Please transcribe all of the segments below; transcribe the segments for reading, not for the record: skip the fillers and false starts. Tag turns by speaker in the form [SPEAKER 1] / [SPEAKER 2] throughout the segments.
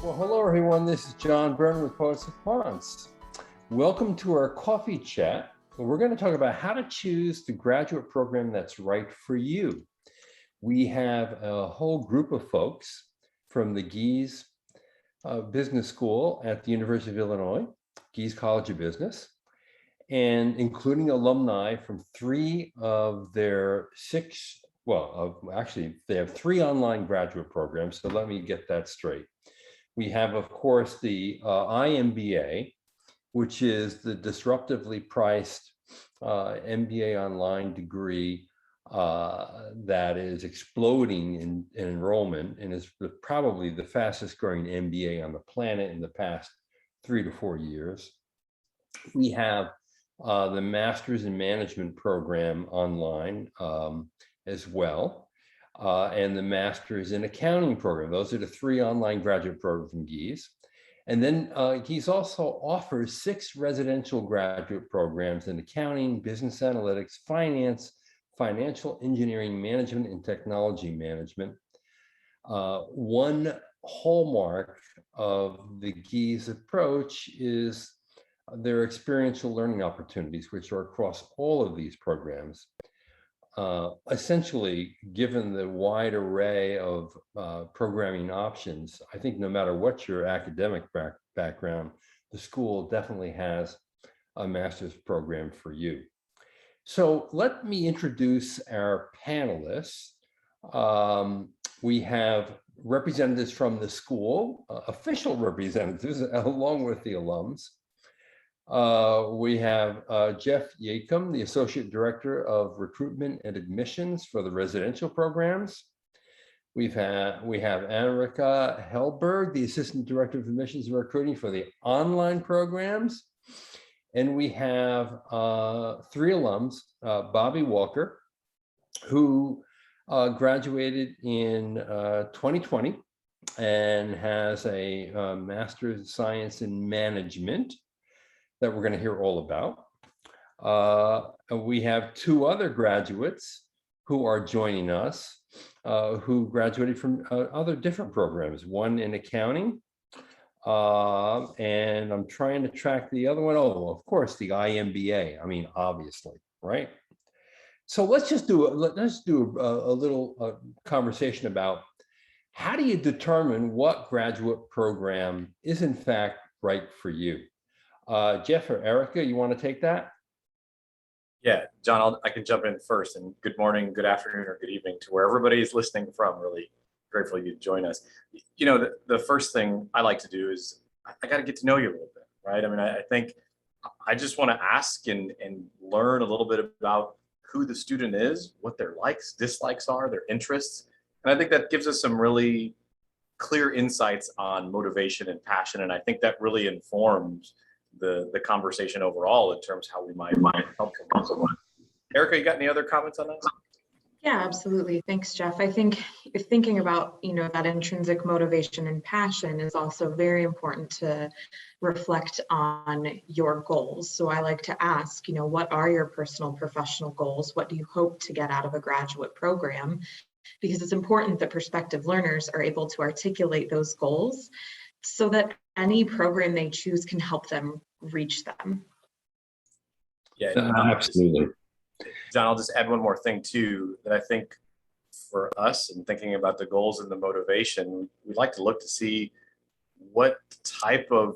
[SPEAKER 1] Well, hello everyone. This is John Byrne with Poets and Quants. Welcome to our coffee chat. We're going to talk about how to choose the graduate program that's right for you. We have a whole group of folks from the Gies Business School at the University of Illinois, Gies College of Business, and including alumni from three of their six, actually, they have three online graduate programs, so let me get that straight. We have, of course, the IMBA, which is the disruptively priced MBA online degree that is exploding in enrollment and is probably the fastest growing MBA on the planet in the past 3 to 4 years. We have the Master's in Management program online as well. And the Master's in Accounting program. Those are the three online graduate programs from Gies. And then Gies also offers 6 residential graduate programs in accounting, business analytics, finance, financial engineering management, and technology management. One hallmark of the Gies approach is their experiential learning opportunities, which are across all of these programs. Essentially, given the wide array of programming options, I think no matter what your academic background, the school definitely has a master's program for you. So let me introduce our panelists. We have representatives from the school, official representatives, along with the alums. We have Jeff Yacom, the Associate Director of Recruitment and Admissions for the residential programs. We have Anarika Hellberg, the Assistant Director of Admissions and Recruiting for the online programs. And we have 3 alums, Bobby Walker, who graduated in 2020 and has a Master's of Science in Management that we're going to hear all about. We have 2 other graduates who are joining us, who graduated from other different programs, one in accounting, and I'm trying to track the other one. Oh, of course, the IMBA. I mean, obviously, right? So let's do a little conversation about how do you determine what graduate program is in fact right for you? Jeff or Erica, you want to take that?
[SPEAKER 2] Yeah, John, I can jump in first. And good morning, good afternoon, or good evening to where everybody is listening from. Really grateful you join us. You know, the first thing I like to do is I got to get to know you a little bit, right? I mean, I think I just want to ask and learn a little bit about who the student is, what their likes, dislikes are, their interests. And I think that gives us some really clear insights on motivation and passion. And I think that really informs the conversation overall in terms of how we might help someone. Erica, you got any other comments on that?
[SPEAKER 3] Yeah, absolutely. Thanks, Jeff. I think thinking about, that intrinsic motivation and passion is also very important to reflect on your goals. So I like to ask, what are your personal professional goals? What do you hope to get out of a graduate program? Because it's important that prospective learners are able to articulate those goals so that any program they choose can help them reach them.
[SPEAKER 2] Yeah,
[SPEAKER 1] absolutely.
[SPEAKER 2] John, I'll just add one more thing too, that I think for us and thinking about the goals and the motivation, we'd like to look to see what type of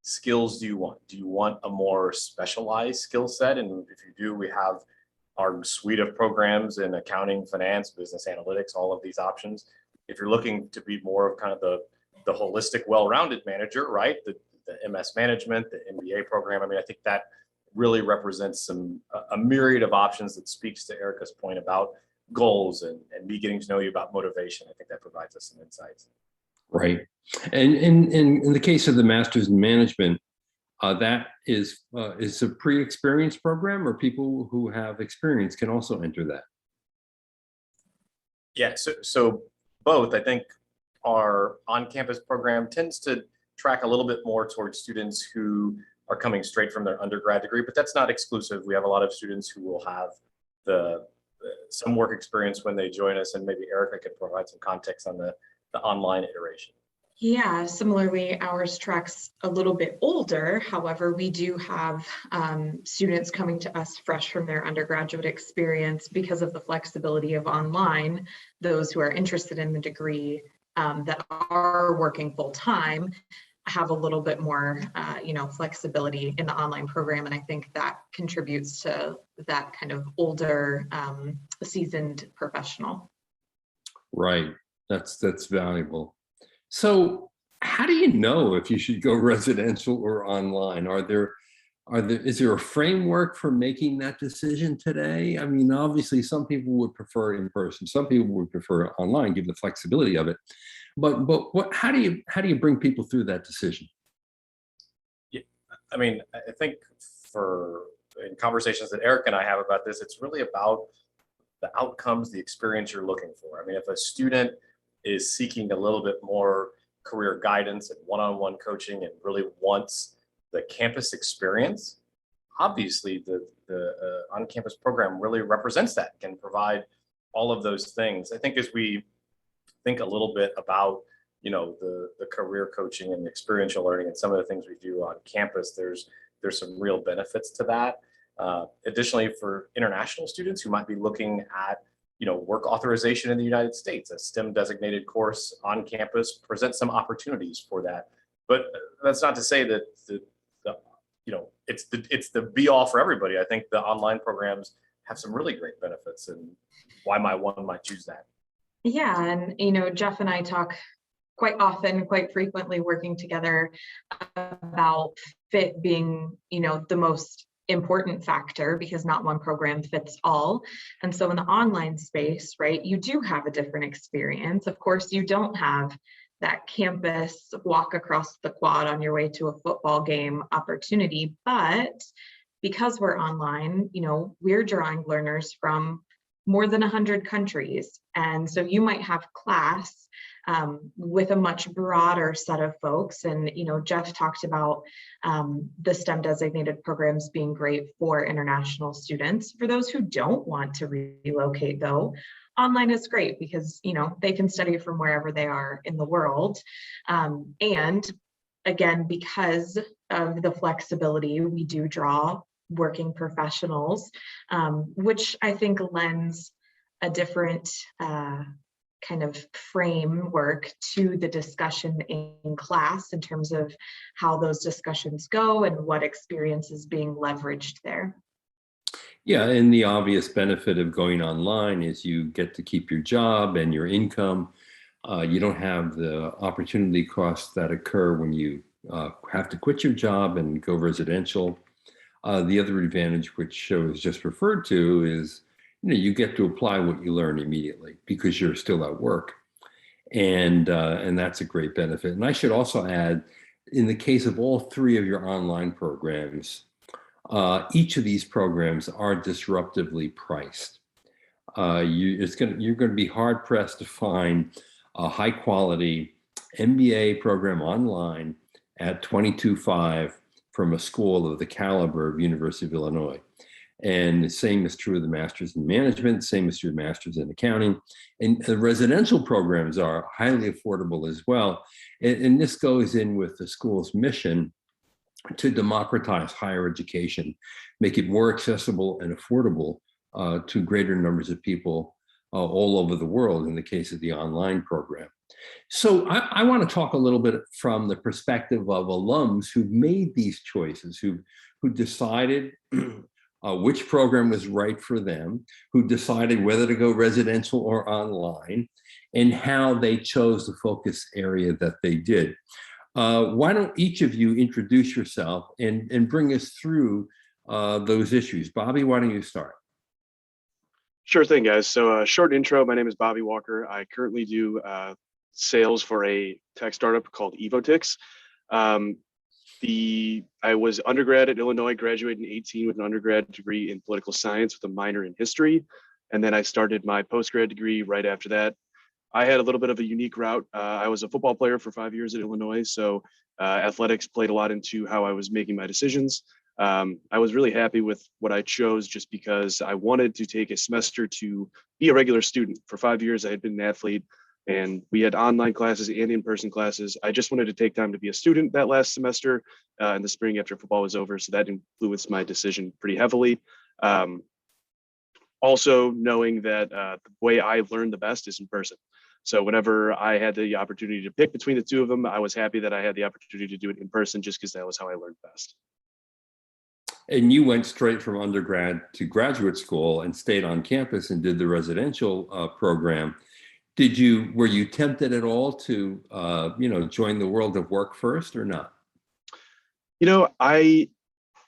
[SPEAKER 2] skills do you want? Do you want a more specialized skill set? And if you do, we have our suite of programs in accounting, finance, business analytics, all of these options. If you're looking to be more of kind of the holistic, well-rounded manager, right? The MS management, the MBA program. I mean, I think that really represents a myriad of options that speaks to Erica's point about goals and me getting to know you about motivation. I think that provides us some insights.
[SPEAKER 1] Right. And in the case of the Master's in Management, that is a pre-experienced program, or people who have experience can also enter that?
[SPEAKER 2] Yeah, so both. I think our on-campus program tends to track a little bit more towards students who are coming straight from their undergrad degree, but that's not exclusive. We have a lot of students who will have some work experience when they join us, and maybe Erica could provide some context on the online iteration.
[SPEAKER 3] Yeah, similarly, ours tracks a little bit older. However, we do have students coming to us fresh from their undergraduate experience because of the flexibility of online. Those who are interested in the degree that are working full time have a little bit more, flexibility in the online program, and I think that contributes to that kind of older, seasoned professional.
[SPEAKER 1] Right. That's valuable. So how do you know if you should go residential or online? Is there a framework for making that decision today? I mean, obviously some people would prefer in person, some people would prefer online, given the flexibility of it. But how do you bring people through that decision?
[SPEAKER 2] Yeah, I mean, I think for in conversations that Eric and I have about this, it's really about the outcomes, the experience you're looking for. I mean, if a student is seeking a little bit more career guidance and one-on-one coaching and really wants the campus experience, obviously the on-campus program really represents that, can provide all of those things. I think as we think a little bit about the career coaching and experiential learning and some of the things we do on campus, there's some real benefits to that. Additionally, for international students who might be looking at work authorization in the United States, a STEM designated course on campus presents some opportunities for that. But that's not to say that it's the be all for everybody. I think the online programs have some really great benefits, and why one might choose that.
[SPEAKER 3] Yeah, and Jeff and I talk quite often, quite frequently, working together about fit being, the most important factor, because not one program fits all. And so in the online space, right, you do have a different experience. Of course, you don't have that campus walk across the quad on your way to a football game opportunity, but because we're online, we're drawing learners from more than 100 countries. And so you might have class with a much broader set of folks. And, Jeff talked about the STEM designated programs being great for international students. For those who don't want to relocate, though, online is great because, they can study from wherever they are in the world. And again, because of the flexibility, we do draw working professionals, which I think lends a different kind of framework to the discussion in class in terms of how those discussions go and what experience is being leveraged there.
[SPEAKER 1] Yeah, and the obvious benefit of going online is you get to keep your job and your income. You don't have the opportunity costs that occur when you have to quit your job and go residential. The other advantage, which was just referred to, is you get to apply what you learn immediately because you're still at work, and that's a great benefit. And I should also add, in the case of all three of your online programs, each of these programs are disruptively priced. You're going to be hard pressed to find a high quality MBA program online at $22,500 from a school of the caliber of University of Illinois. And the same is true of the Masters in Management, same is true of Masters in Accounting. And the residential programs are highly affordable as well. And this goes in with the school's mission to democratize higher education, make it more accessible and affordable to greater numbers of people all over the world in the case of the online program. So I want to talk a little bit from the perspective of alums who've made these choices, who decided which program was right for them, who decided whether to go residential or online, and how they chose the focus area that they did. Why don't each of you introduce yourself and bring us through those issues? Bobby, why don't you start?
[SPEAKER 4] Sure thing, guys. So short intro, my name is Bobby Walker. I currently do sales for a tech startup called Evotix. I was undergrad at Illinois, graduated in 2018 with an undergrad degree in political science with a minor in history. And then I started my postgrad degree right after that. I had a little bit of a unique route. I was a football player for 5 years at Illinois, so athletics played a lot into how I was making my decisions. I was really happy with what I chose just because I wanted to take a semester to be a regular student. For 5 years, I had been an athlete. And we had online classes and in-person classes. I just wanted to take time to be a student that last semester in the spring after football was over. So that influenced my decision pretty heavily. Also knowing that the way I learn the best is in person. So whenever I had the opportunity to pick between the two of them, I was happy that I had the opportunity to do it in person just because that was how I learned best.
[SPEAKER 1] And you went straight from undergrad to graduate school and stayed on campus and did the residential program. Were you tempted at all to, join the world of work first or not?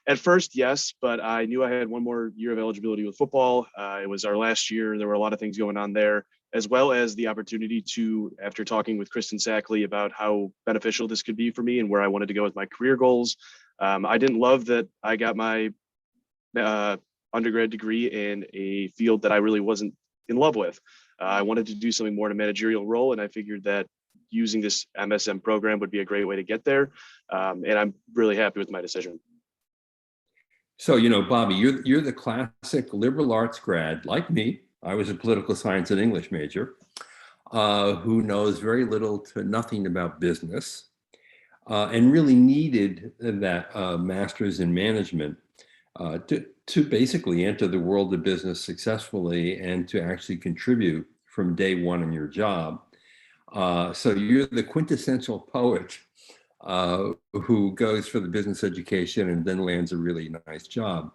[SPEAKER 4] At first, yes, but I knew I had one more year of eligibility with football. It was our last year. There were a lot of things going on there, as well as the opportunity to, after talking with Kristen Sackley about how beneficial this could be for me and where I wanted to go with my career goals. I didn't love that I got my undergrad degree in a field that I really wasn't in love with. I wanted to do something more in a managerial role, and I figured that using this MSM program would be a great way to get there. And I'm really happy with my decision.
[SPEAKER 1] So, Bobby, you're the classic liberal arts grad, like me. I was a political science and English major, who knows very little to nothing about business, and really needed that master's in management to basically enter the world of business successfully and to actually contribute from day one in your job. So you're the quintessential poet who goes for the business education and then lands a really nice job,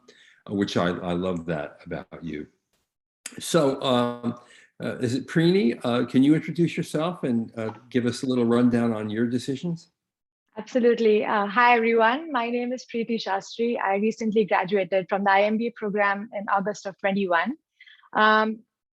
[SPEAKER 1] which I love that about you. So is it Preeti? Can you introduce yourself and give us a little rundown on your decisions?
[SPEAKER 5] Absolutely. Hi, everyone. My name is Preeti Shastri. I recently graduated from the IMBA program in August of 21.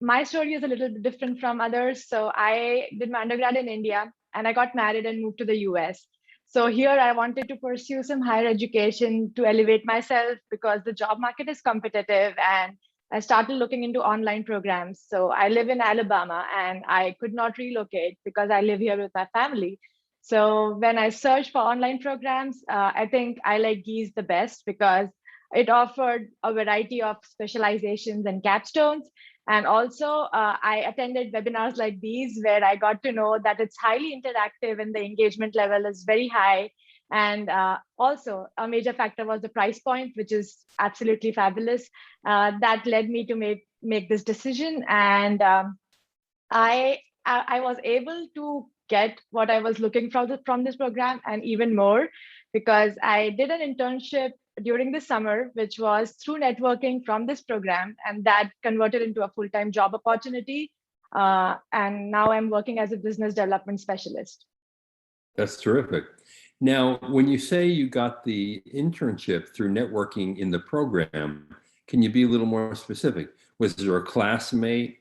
[SPEAKER 5] My story is a little bit different from others. So I did my undergrad in India and I got married and moved to the US. So here I wanted to pursue some higher education to elevate myself because the job market is competitive, and I started looking into online programs. So I live in Alabama and I could not relocate because I live here with my family. So when I searched for online programs, I think I like Gies the best because it offered a variety of specializations and capstones. And also I attended webinars like these where I got to know that it's highly interactive and the engagement level is very high. And also a major factor was the price point, which is absolutely fabulous. That led me to make this decision. And I was able to get what I was looking from this program and even more, because I did an internship during the summer, which was through networking from this program, and that converted into a full-time job opportunity. And now I'm working as a business development specialist.
[SPEAKER 1] That's terrific. Now, when you say you got the internship through networking in the program, can you be a little more specific? Was there a classmate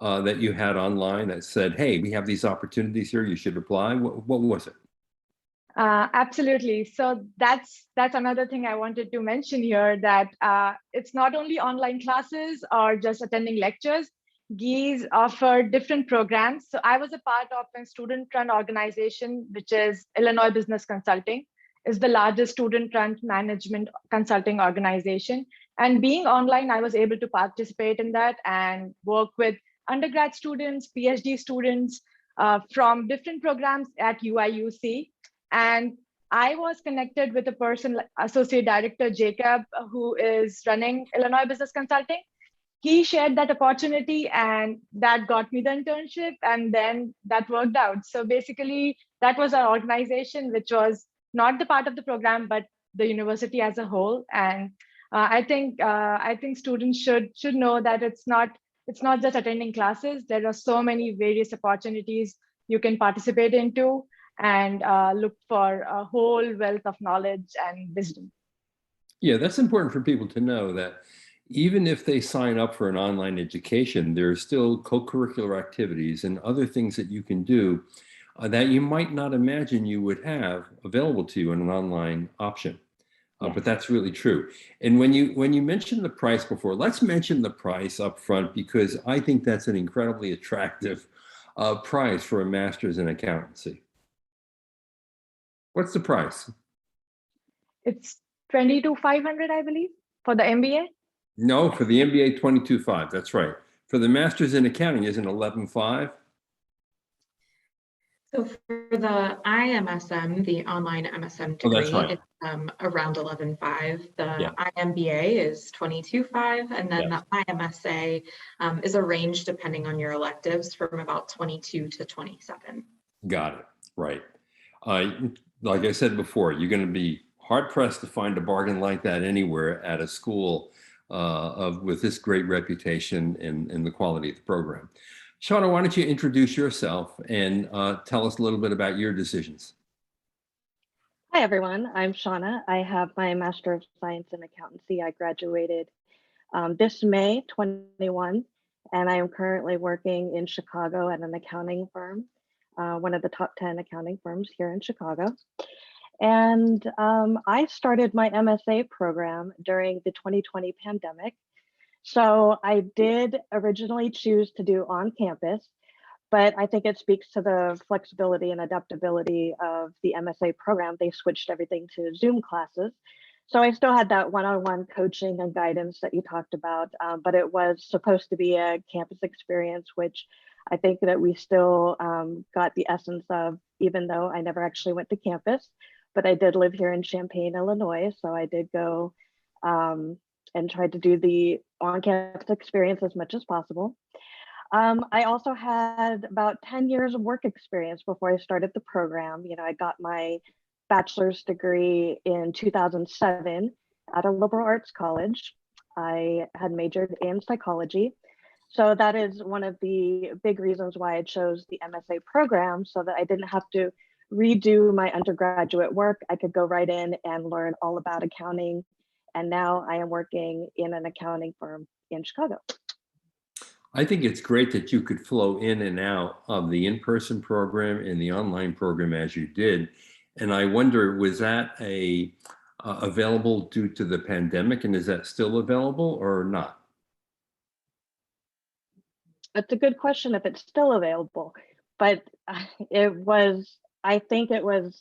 [SPEAKER 1] that you had online that said, hey, we have these opportunities here, you should apply? What was it?
[SPEAKER 5] Absolutely. So that's another thing I wanted to mention here, that it's not only online classes or just attending lectures. Gies offered different programs. So I was a part of a student-run organization, which is Illinois Business Consulting. Is the largest student-run management consulting organization. And being online, I was able to participate in that and work with undergrad students, PhD students from different programs at UIUC. And I was connected with a person, Associate Director Jacob, who is running Illinois Business Consulting. He shared that opportunity and that got me the internship, and then that worked out. So basically, that was our organization, which was not the part of the program, but the university as a whole. And I think students should know that it's not just attending classes. There are so many various opportunities you can participate into and look for a whole wealth of knowledge and wisdom.
[SPEAKER 1] Yeah, that's important for people to know, that even if they sign up for an online education, there are still co-curricular activities and other things that you can do that you might not imagine you would have available to you in an online option.
[SPEAKER 5] Yes.
[SPEAKER 1] But that's really true. And when you mentioned the price before, let's mention the price up front, because I think that's an incredibly attractive price for a master's in accountancy. What's the price?
[SPEAKER 5] It's $22,500, I believe, for the MBA.
[SPEAKER 1] No, for the MBA, $22,500. That's right. For the master's in accounting, isn't it $11,500?
[SPEAKER 3] So for the IMSM, the online MSM
[SPEAKER 1] Oh, that's
[SPEAKER 3] degree,
[SPEAKER 1] right.
[SPEAKER 3] it's around 11.5.
[SPEAKER 1] Yeah.
[SPEAKER 3] The IMBA is 22.5, and then
[SPEAKER 1] Yes.
[SPEAKER 3] the IMSA is a range depending on your electives from about 22 to 27.
[SPEAKER 1] Got it. Right. Uh, like I said before, you're going to be hard pressed to find a bargain like that anywhere at a school with this great reputation and the quality of the program. Shawna, why don't you introduce yourself and tell us a little bit about your decisions?
[SPEAKER 6] Hi, everyone. I'm Shawna. I have my Master of Science in Accountancy. I graduated this May 21, and I am currently working in Chicago at an accounting firm, one of the top 10 accounting firms here in Chicago. And I started my MSA program during the 2020 pandemic. So I did originally choose to do on campus, but I think it speaks to the flexibility and adaptability of the MSA program. They switched everything to Zoom classes. So I still had that one-on-one coaching and guidance that you talked about, but it was supposed to be a campus experience, which I think that we still got the essence of, even though I never actually went to campus, but I did live here in Champaign, Illinois. So I did go and tried to do the on-campus experience as much as possible. I also had about 10 years of work experience before I started the program. You know, I got my bachelor's degree in 2007 at a liberal arts college. I had majored in psychology. So that is one of the big reasons why I chose the MSA program, so that I didn't have to redo my undergraduate work. I could go right in and learn all about accounting. And now I am working in an accounting firm in Chicago.
[SPEAKER 1] I think it's great that you could flow in and out of the in-person program and the online program as you did. And I wonder, was that available due to the pandemic, and is that still available or not?
[SPEAKER 6] It's a good question if it's still available, but I think it was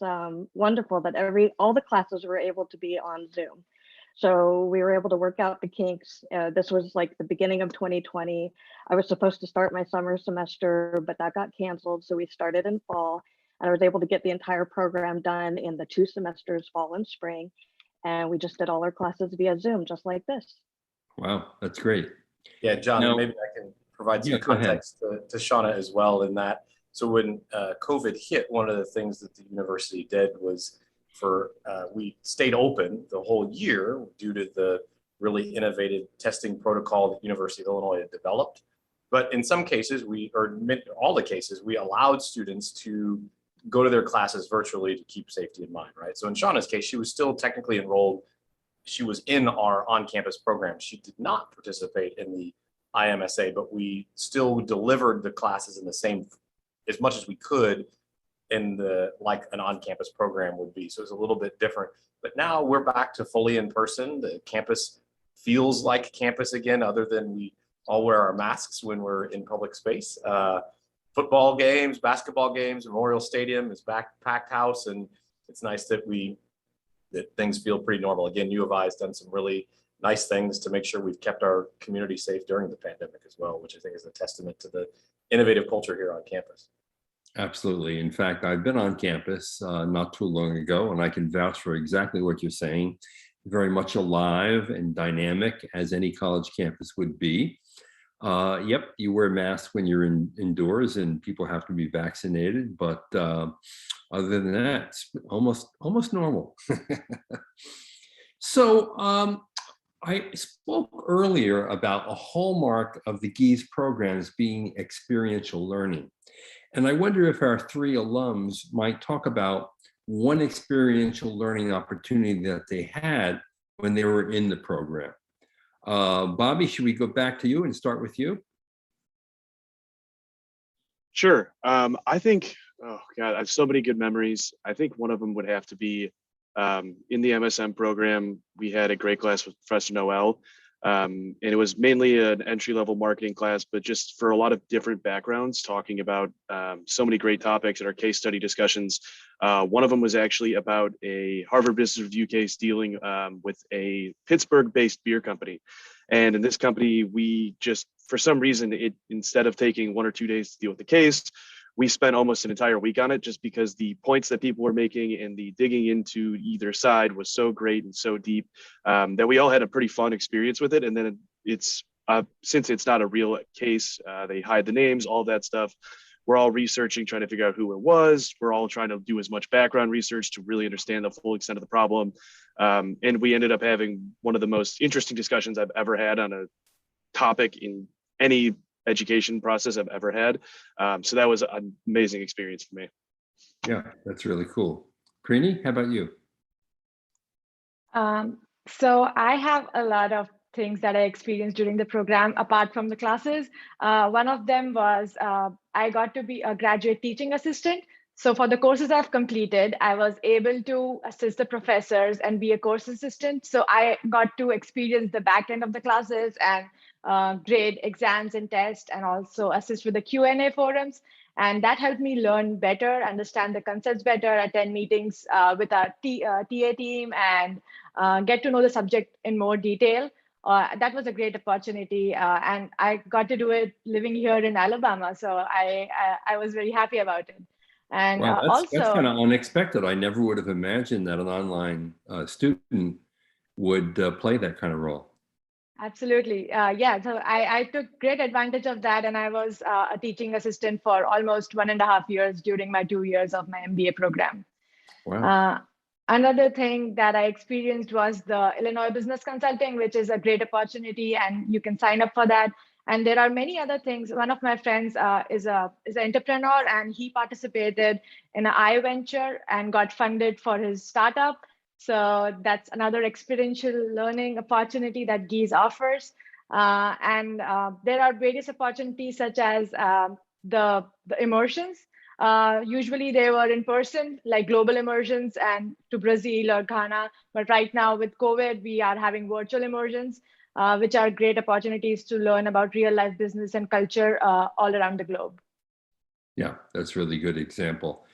[SPEAKER 6] wonderful that all the classes were able to be on Zoom. So we were able to work out the kinks. This was like the beginning of 2020. I was supposed to start my summer semester, but that got canceled. So we started in fall, and I was able to get the entire program done in the 2 semesters, fall and spring. And we just did all our classes via Zoom, just like this.
[SPEAKER 1] Wow, that's great.
[SPEAKER 2] Yeah, John,
[SPEAKER 1] Now,
[SPEAKER 2] maybe I can provide some
[SPEAKER 1] yeah, go ahead.
[SPEAKER 2] context to Shawna as well in that. So when COVID hit, one of the things that the university did was we stayed open the whole year due to the really innovative testing protocol that University of Illinois had developed. But in some cases, all the cases, we allowed students to go to their classes virtually to keep safety in mind, right? So in Shawna's case, she was still technically enrolled. She was in our on-campus program. She did not participate in the IMSA, but we still delivered the classes in the same, as much as we could, in like an on-campus program would be. So it's a little bit different. But now we're back to fully in person. The campus feels like campus again, other than we all wear our masks when we're in public space. Football games, basketball games, Memorial Stadium is back, packed house, and it's nice that things feel pretty normal. Again, U of I has done some really nice things to make sure we've kept our community safe during the pandemic as well, which I think is a testament to the innovative culture here on campus.
[SPEAKER 1] Absolutely. In fact, I've been on campus not too long ago, and I can vouch for exactly what you're saying. Very much alive and dynamic, as any college campus would be. Yep, you wear masks when you're indoors, and people have to be vaccinated. But other than that, it's almost normal. So I spoke earlier about a hallmark of the Gies programs being experiential learning. And I wonder if our 3 alums might talk about one experiential learning opportunity that they had when they were in the program. Bobby, should we go back to you and start with you?
[SPEAKER 4] Sure. I think, oh God, I have so many good memories. I think one of them would have to be in the MSM program. We had a great class with Professor Noel. And it was mainly an entry-level marketing class, but just for a lot of different backgrounds, talking about so many great topics in our case study discussions. One of them was actually about a Harvard Business Review case dealing with a Pittsburgh-based beer company. And in this company, we just, for some reason, instead of taking 1 or 2 days to deal with the case, we spent almost an entire week on it just because the points that people were making and the digging into either side was so great and so deep that we all had a pretty fun experience with it. And then it's since it's not a real case, they hide the names, all that stuff. We're all researching, trying to figure out who it was. We're all trying to do as much background research to really understand the full extent of the problem. And we ended up having one of the most interesting discussions I've ever had on a topic in any education process I've ever had. So that was an amazing experience for me.
[SPEAKER 1] Yeah, that's really cool. Preeti, how about you?
[SPEAKER 5] So I have a lot of things that I experienced during the program apart from the classes. One of them was I got to be a graduate teaching assistant. So for the courses I've completed, I was able to assist the professors and be a course assistant. So I got to experience the back end of the classes and grade exams and tests, and also assist with the Q&A forums. And that helped me learn better, understand the concepts better, attend meetings with our TA team, and get to know the subject in more detail. That was a great opportunity, and I got to do it living here in Alabama. So I was very happy about it. And
[SPEAKER 1] Wow, that's
[SPEAKER 5] also,
[SPEAKER 1] kind of unexpected. I never would have imagined that an online student would play that kind of role.
[SPEAKER 5] absolutely, yeah. So I took great advantage of that, and I was a teaching assistant for almost 1.5 years during my 2 years of my MBA program.
[SPEAKER 1] Wow.
[SPEAKER 5] Another thing that I experienced was the Illinois Business Consulting, which is a great opportunity, and you can sign up for that. And there are many other things. One of my friends is an entrepreneur, and he participated in an iVenture and got funded for his startup. So that's another experiential learning opportunity that Gies offers. And there are various opportunities such as the immersions. Usually they were in person, like global immersions and to Brazil or Ghana. But right now with COVID, we are having virtual immersions, which are great opportunities to learn about real life business and culture all around the globe.
[SPEAKER 1] Yeah, that's a really good example.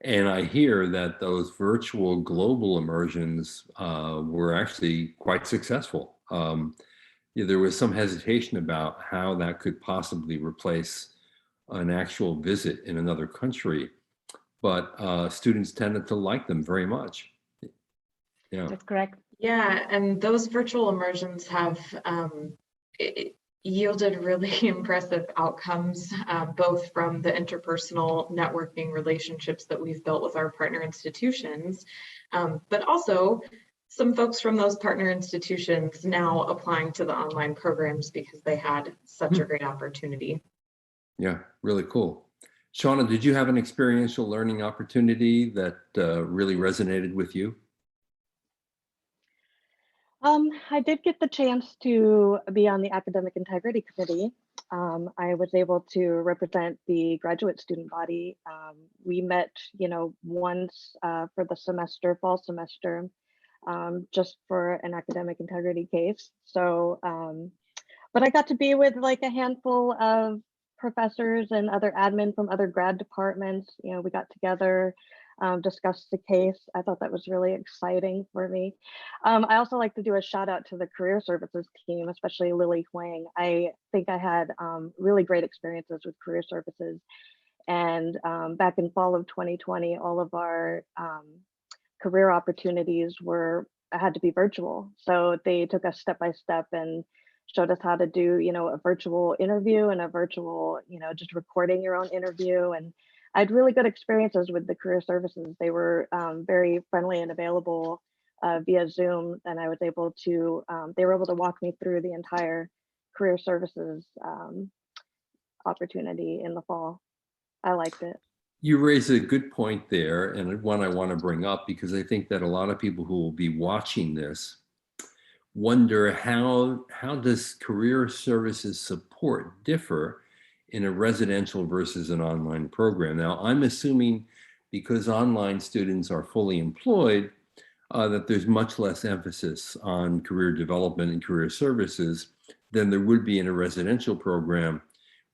[SPEAKER 1] And I hear that those virtual global immersions were actually quite successful. Yeah, there was some hesitation about how that could possibly replace an actual visit in another country, but students tended to like them very much. Yeah.
[SPEAKER 5] That's correct.
[SPEAKER 3] Yeah, and those virtual immersions have yielded really impressive outcomes, both from the interpersonal networking relationships that we've built with our partner institutions, but also some folks from those partner institutions now applying to the online programs because they had such a great opportunity.
[SPEAKER 1] Yeah, really cool. Shawna, did you have an experiential learning opportunity that really resonated with you?
[SPEAKER 6] I did get the chance to be on the academic integrity committee. I was able to represent the graduate student body. We met, once for the semester, fall semester, just for an academic integrity case. So, but I got to be with like a handful of professors and other admin from other grad departments. We got together, discussed the case. I thought that was really exciting for me. I also like to do a shout out to the career services team, especially Lily Huang. I think I had really great experiences with career services. And back in fall of 2020, all of our career opportunities had to be virtual. So they took us step by step and showed us how to do, a virtual interview and a virtual, just recording your own interview. And I had really good experiences with the career services. They were very friendly and available via Zoom. And I was able to, they were able to walk me through the entire career services opportunity in the fall. I liked it.
[SPEAKER 1] You raise a good point there, and one I want to bring up because I think that a lot of people who will be watching this wonder how does career services support differ in a residential versus an online program. Now, I'm assuming because online students are fully employed, that there's much less emphasis on career development and career services than there would be in a residential program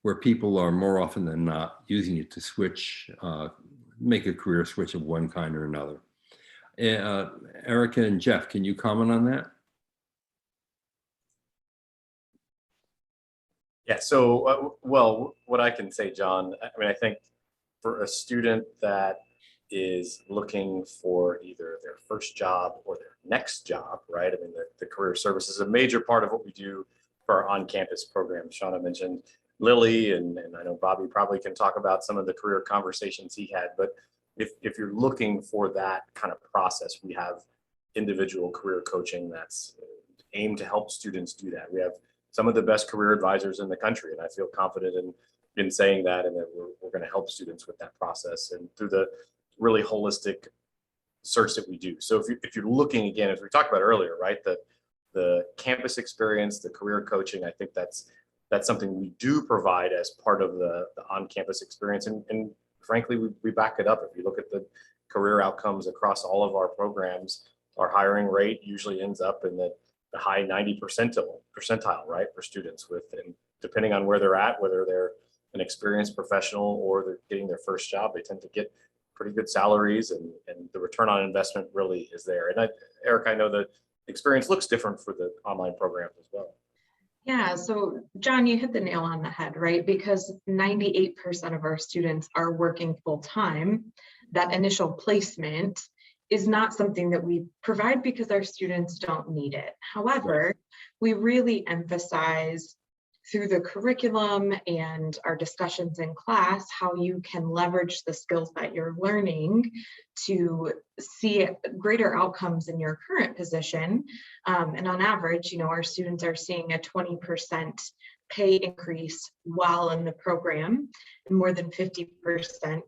[SPEAKER 1] where people are more often than not using it to switch, make a career switch of one kind or another. Erica and Jeff, can you comment on that?
[SPEAKER 2] Yeah, so, well, what I can say, John, I mean, I think for a student that is looking for either their first job or their next job, right? I mean, the career service is a major part of what we do for our on-campus program. Shawna mentioned Lily, and I know Bobby probably can talk about some of the career conversations he had, but if you're looking for that kind of process, we have individual career coaching that's aimed to help students do that. We have some of the best career advisors in the country, and I feel confident in saying that, and that we're going to help students with that process and through the really holistic search that we do. So if you're looking, again, as we talked about earlier, right, the campus experience, the career coaching, I think that's something we do provide as part of the on-campus experience, and frankly, we back it up. If you look at the career outcomes across all of our programs, our hiring rate usually ends up in the high 90 percentile, right, for students with, and depending on where they're at, whether they're an experienced professional or they're getting their first job, they tend to get pretty good salaries, and the return on investment really is there. And Eric, I know the experience looks different for the online programs as well.
[SPEAKER 3] Yeah, so John, you hit the nail on the head, right? Because 98% of our students are working full time. That initial placement is not something that we provide because our students don't need it. However, we really emphasize through the curriculum and our discussions in class how you can leverage the skills that you're learning to see greater outcomes in your current position. And on average, our students are seeing a 20% pay increase while in the program, and more than 50%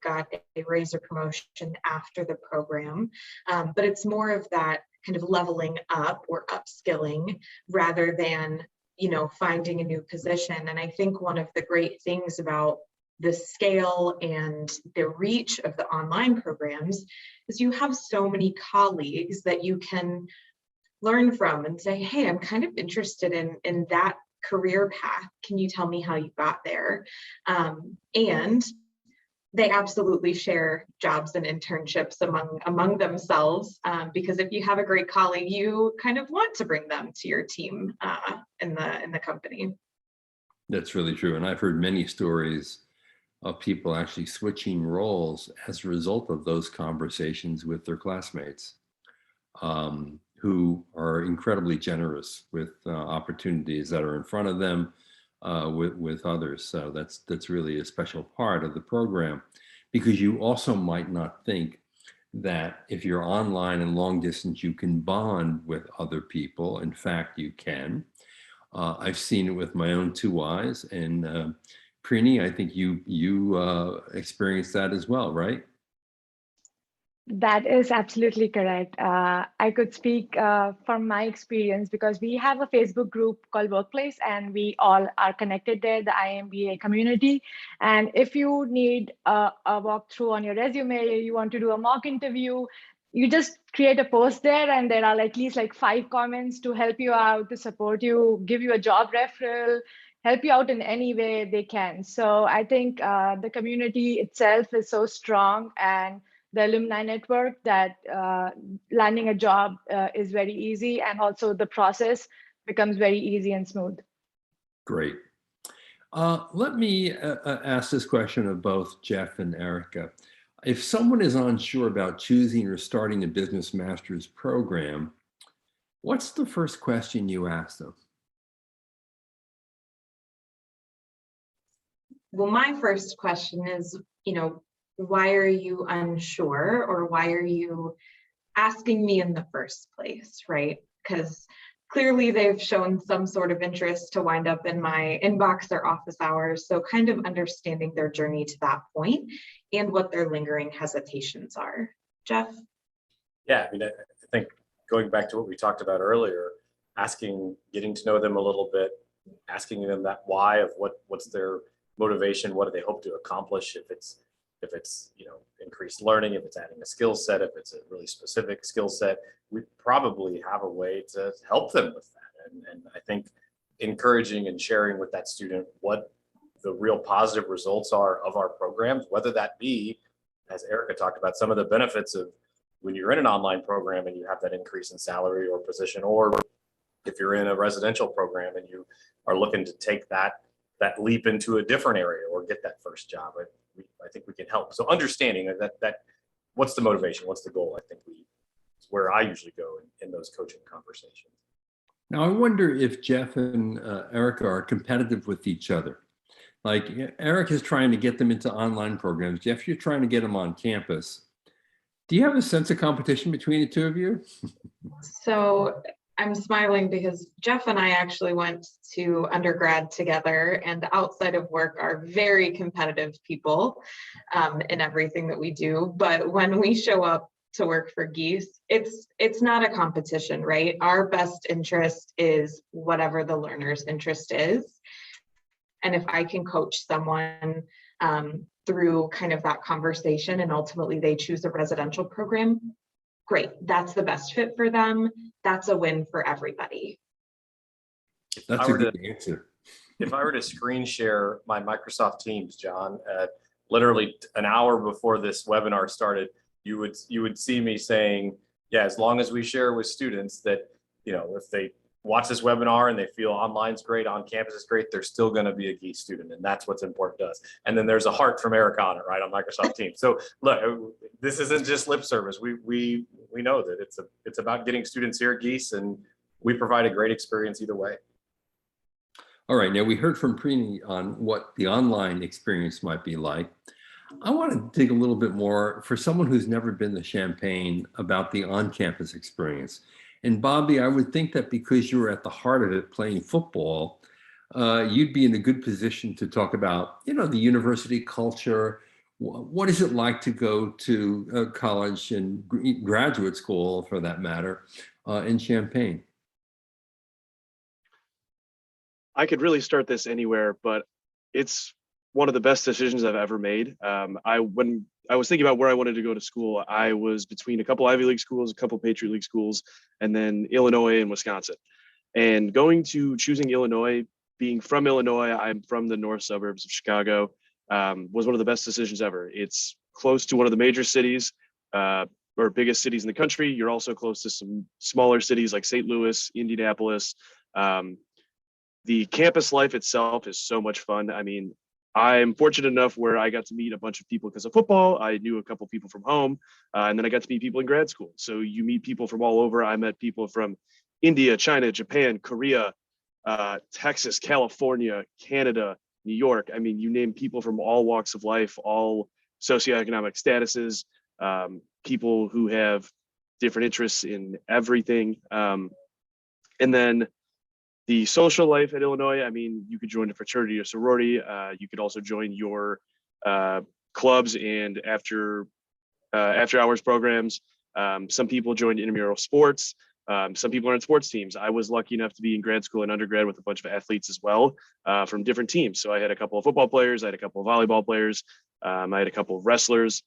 [SPEAKER 3] got a raise or promotion after the program. But it's more of that kind of leveling up or upskilling rather than finding a new position. And I think one of the great things about the scale and the reach of the online programs is you have so many colleagues that you can learn from and say, hey, I'm kind of interested in that career path. Can you tell me how you got there? And they absolutely share jobs and internships among themselves, because if you have a great colleague, you kind of want to bring them to your team in the company.
[SPEAKER 1] That's really true. And I've heard many stories of people actually switching roles as a result of those conversations with their classmates, who are incredibly generous with opportunities that are in front of them with others. So that's really a special part of the program, because you also might not think that if you're online and long distance, you can bond with other people. In fact, you can. I've seen it with my own two eyes, and Preeti, I think you experienced that as well, right?
[SPEAKER 5] That is absolutely correct. I could speak from my experience because we have a Facebook group called Workplace, and we all are connected there, the IMBA community. And if you need a walkthrough on your resume, you want to do a mock interview, you just create a post there, and there are at least like 5 comments to help you out, to support you, give you a job referral, help you out in any way they can. So I think the community itself is so strong, and the alumni network, that landing a job is very easy, and also the process becomes very easy and smooth.
[SPEAKER 1] Great. Let me ask this question of both Jeff and Erica. If someone is unsure about choosing or starting a business master's program, what's the first question you ask them?
[SPEAKER 3] Well, my first question is, why are you unsure, or why are you asking me in the first place, right? Because clearly they've shown some sort of interest to wind up in my inbox or office hours. So kind of understanding their journey to that point and what their lingering hesitations are. Jeff?
[SPEAKER 2] Yeah, I mean, I think going back to what we talked about earlier, getting to know them a little bit, asking them that why of what's their motivation, what do they hope to accomplish, if it's increased learning, if it's adding a skill set, if it's a really specific skill set, we probably have a way to help them with that. And I think encouraging and sharing with that student what the real positive results are of our programs, whether that be, as Erica talked about, some of the benefits of when you're in an online program and you have that increase in salary or position, or if you're in a residential program and you are looking to take that that leap into a different area or get that first job. I think we can help. So understanding that what's the motivation, what's the goal, I think it's where I usually go in those coaching conversations.
[SPEAKER 1] Now, I wonder if Jeff and Erica are competitive with each other. Like Eric is trying to get them into online programs. Jeff, you're trying to get them on campus. Do you have a sense of competition between the two of you?
[SPEAKER 3] So I'm smiling because Jeff and I actually went to undergrad together, and outside of work are very competitive people in everything that we do. But when we show up to work for Gies, it's not a competition, right? Our best interest is whatever the learner's interest is. And if I can coach someone through kind of that conversation and ultimately they choose a residential program, great. That's the best fit for them. That's a win for everybody.
[SPEAKER 1] That's a good answer.
[SPEAKER 2] If I were to screen share my Microsoft Teams, John, literally an hour before this webinar started, you would see me saying, yeah, as long as we share with students that, if they watch this webinar and they feel online's great, on campus is great, they're still going to be a Gies student, and that's what's important to us. And then there's a heart from Eric on it, right, on Microsoft Teams. So look, this isn't just lip service. We know that it's about getting students here at Gies, and we provide a great experience either way.
[SPEAKER 1] All right, now we heard from Preeti on what the online experience might be like. I want to dig a little bit more for someone who's never been to Champaign about the on-campus experience. And Bobby, I would think that because you were at the heart of it playing football, you'd be in a good position to talk about, the university culture. What is it like to go to college and graduate school, for that matter, in Champaign?
[SPEAKER 4] I could really start this anywhere, but it's one of the best decisions I've ever made. When I was thinking about where I wanted to go to school, I was between a couple Ivy League schools, a couple Patriot League schools, and then Illinois and Wisconsin. And choosing Illinois, being from Illinois, I'm from the north suburbs of Chicago, was one of the best decisions ever. It's close to one of the major cities, or biggest cities in the country. You're also close to some smaller cities like St. Louis, Indianapolis. The campus life itself is so much fun. I mean, I'm fortunate enough where I got to meet a bunch of people because of football. I knew a couple people from home, and then I got to meet people in grad school. So you meet people from all over. I met people from India, China, Japan, Korea, Texas, California, Canada, New York. I mean, you name people from all walks of life, all socioeconomic statuses, people who have different interests in everything. And then the social life at Illinois, I mean, you could join a fraternity or sorority. You could also join your clubs and after hours programs. Some people joined intramural sports. Some people are in sports teams. I was lucky enough to be in grad school and undergrad with a bunch of athletes as well, from different teams. So I had a couple of football players, I had a couple of volleyball players, I had a couple of wrestlers.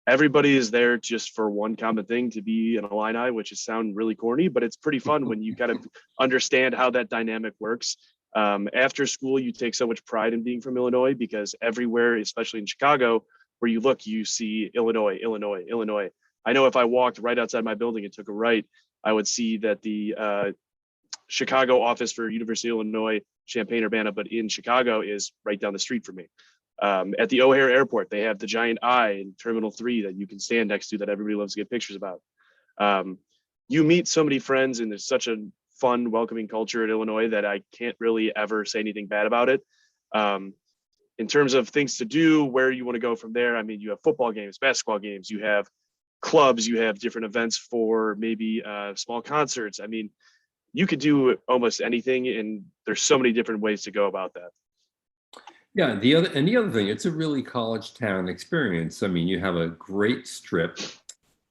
[SPEAKER 4] Everybody is there just for one common thing, to be an alumni, which is sound really corny, but it's pretty fun when you kind of understand how that dynamic works. After school, you take so much pride in being from Illinois, because everywhere, especially in Chicago, where you look, you see Illinois, Illinois, Illinois. I know if I walked right outside my building and took a right, I would see that the Chicago office for University of Illinois, Champaign-Urbana, but in Chicago, is right down the street from me. At the O'Hare Airport, they have the giant eye in Terminal 3 that you can stand next to that everybody loves to get pictures about. You meet so many friends, and there's such a fun, welcoming culture at Illinois that I can't really ever say anything bad about it. In terms of things to do, where you want to go from there, I mean, you have football games, basketball games, you have clubs, you have different events for maybe small concerts. I mean, you could do almost anything, and there's so many different ways to go about that.
[SPEAKER 1] Yeah, the other thing, it's a really college town experience. I mean, you have a great strip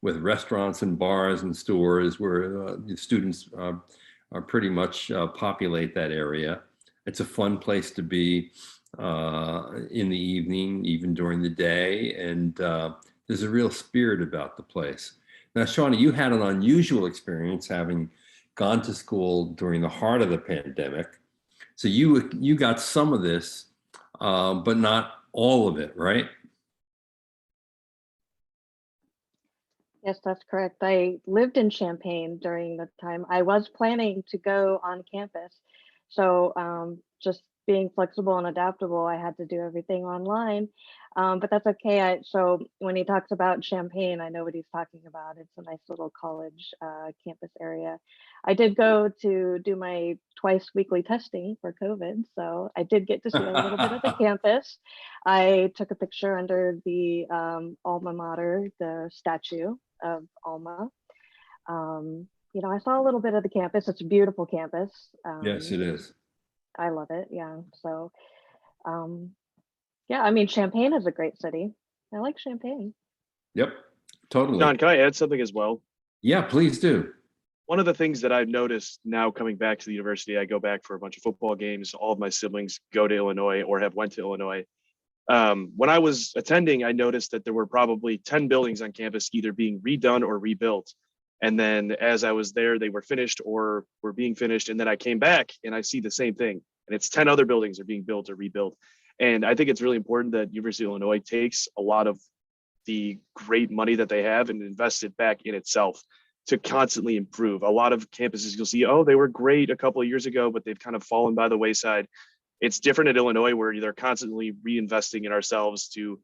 [SPEAKER 1] with restaurants and bars and stores where the students are pretty much populate that area. It's a fun place to be in the evening, even during the day, and there's a real spirit about the place. Now, Shawna, you had an unusual experience having gone to school during the heart of the pandemic. So you got some of this, but not all of it, right?
[SPEAKER 6] Yes, that's correct. I lived in Champaign during the time. I was planning to go on campus. So just being flexible and adaptable, I had to do everything online. But that's okay. So when he talks about Champaign, I know what he's talking about. It's a nice little college campus area. I did go to do my twice weekly testing for COVID, so I did get to see a little bit of the campus. I took a picture under the alma mater, the statue of Alma. You know, I saw a little bit of the campus. It's a beautiful campus.
[SPEAKER 1] Yes, it is.
[SPEAKER 6] I love it. Yeah. So, yeah, I mean, Champaign is a great city. I like Champaign.
[SPEAKER 1] Yep, totally.
[SPEAKER 4] John, can I add something as well?
[SPEAKER 1] Yeah, please do.
[SPEAKER 4] One of the things that I've noticed now coming back to the university, I go back for a bunch of football games. All of my siblings go to Illinois or have went to Illinois. When I was attending, I noticed that there were probably 10 buildings on campus either being redone or rebuilt. And then as I was there, they were finished or were being finished. And then I came back and I see the same thing. And it's 10 other buildings are being built or rebuilt. And I think it's really important that University of Illinois takes a lot of the great money that they have and invest it back in itself to constantly improve. A lot of campuses you'll see, oh, they were great a couple of years ago, but they've kind of fallen by the wayside. It's different at Illinois, where they're constantly reinvesting in ourselves to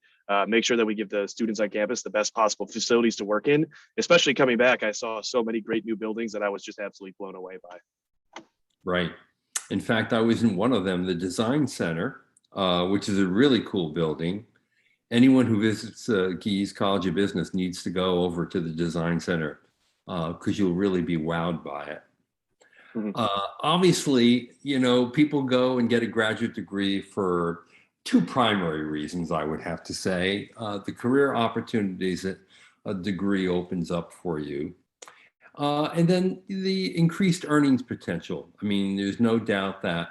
[SPEAKER 4] make sure that we give the students on campus the best possible facilities to work in. Especially coming back, I saw so many great new buildings that I was just absolutely blown away by.
[SPEAKER 1] Right. In fact, I was in one of them, the Design Center, which is a really cool building. Anyone who visits Gies College of Business needs to go over to the Design Center because you'll really be wowed by it.
[SPEAKER 4] Mhm.
[SPEAKER 1] Obviously, you know, people go and get a graduate degree for two primary reasons, I would have to say. The career opportunities that a degree opens up for you. And then the increased earnings potential. I mean, there's no doubt that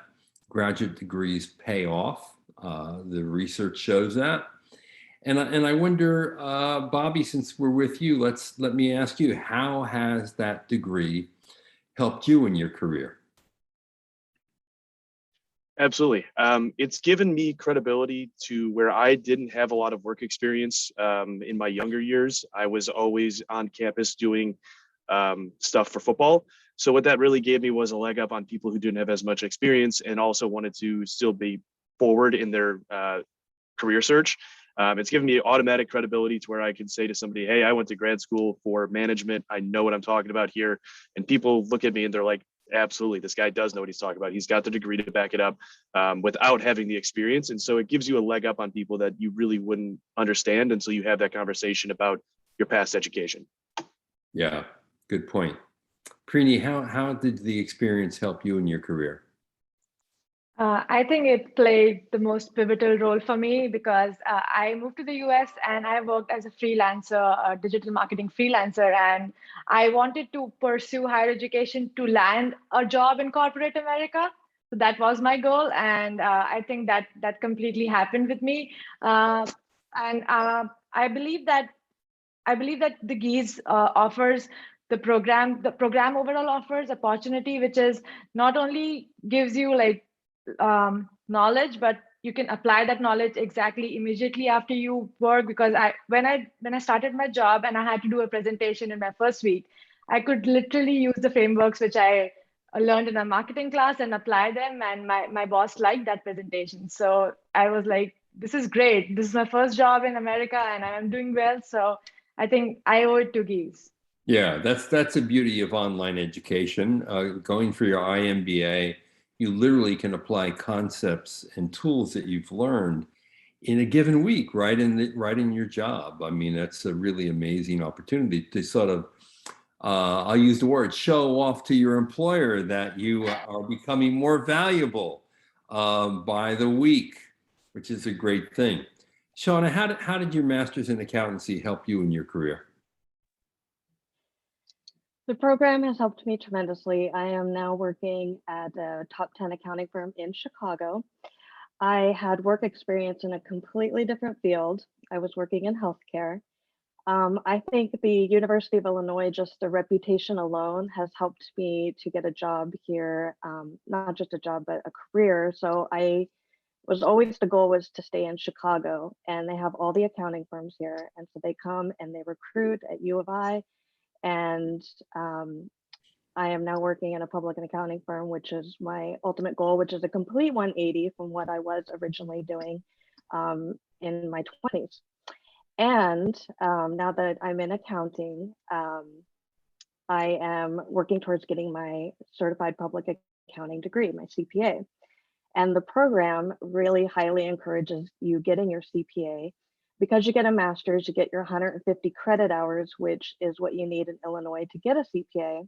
[SPEAKER 1] graduate degrees pay off. The research shows that. And I wonder, Bobby, since we're with you, let me ask you, how has that degree helped you in your career?
[SPEAKER 4] Absolutely. It's given me credibility to where I didn't have a lot of work experience in my younger years. I was always on campus doing stuff for football. So what that really gave me was a leg up on people who didn't have as much experience and also wanted to still be forward in their career search. It's given me automatic credibility to where I can say to somebody, hey, I went to grad school for management. I know what I'm talking about here. And people look at me and they're like, absolutely, this guy does know what he's talking about. He's got the degree to back it up without having the experience. And so it gives you a leg up on people that you really wouldn't understand until you have that conversation about your past education.
[SPEAKER 1] Yeah, good point. Preeti, how did the experience help you in your career?
[SPEAKER 5] I think it played the most pivotal role for me because I moved to the US and I worked as a freelancer, a digital marketing freelancer, and I wanted to pursue higher education to land a job in corporate America. So that was my goal, and I think that completely happened with me. And I believe that the Gies offers the program overall offers opportunity, which is not only gives you like knowledge, but you can apply that knowledge exactly immediately after you work. Because when I started my job and I had to do a presentation in my first week, I could literally use the frameworks which I learned in a marketing class and apply them, and my boss liked that presentation. So I was like, this is great. This is my first job in America and I'm doing well. So I think I owe it to Gies.
[SPEAKER 1] Yeah, that's the beauty of online education. Going for your IMBA, you literally can apply concepts and tools that you've learned in a given week, right in your job. I mean, that's a really amazing opportunity to sort of, I'll use the word, show off to your employer that you are becoming more valuable by the week, which is a great thing. Shawna, how did your master's in accountancy help you in your career?
[SPEAKER 6] The program has helped me tremendously. I am now working at a top 10 accounting firm in Chicago. I had work experience in a completely different field. I was working in healthcare. I think the University of Illinois, just the reputation alone has helped me to get a job here, not just a job, but a career. So I was always, the goal was to stay in Chicago, and they have all the accounting firms here. And so they come and they recruit at U of I. And I am now working in a public and accounting firm, which is my ultimate goal, which is a complete 180 from what I was originally doing in my 20s. And now that I'm in accounting, I am working towards getting my certified public accounting degree, my CPA. And the program really highly encourages you getting your CPA because you get a master's, you get your 150 credit hours, which is what you need in Illinois to get a CPA.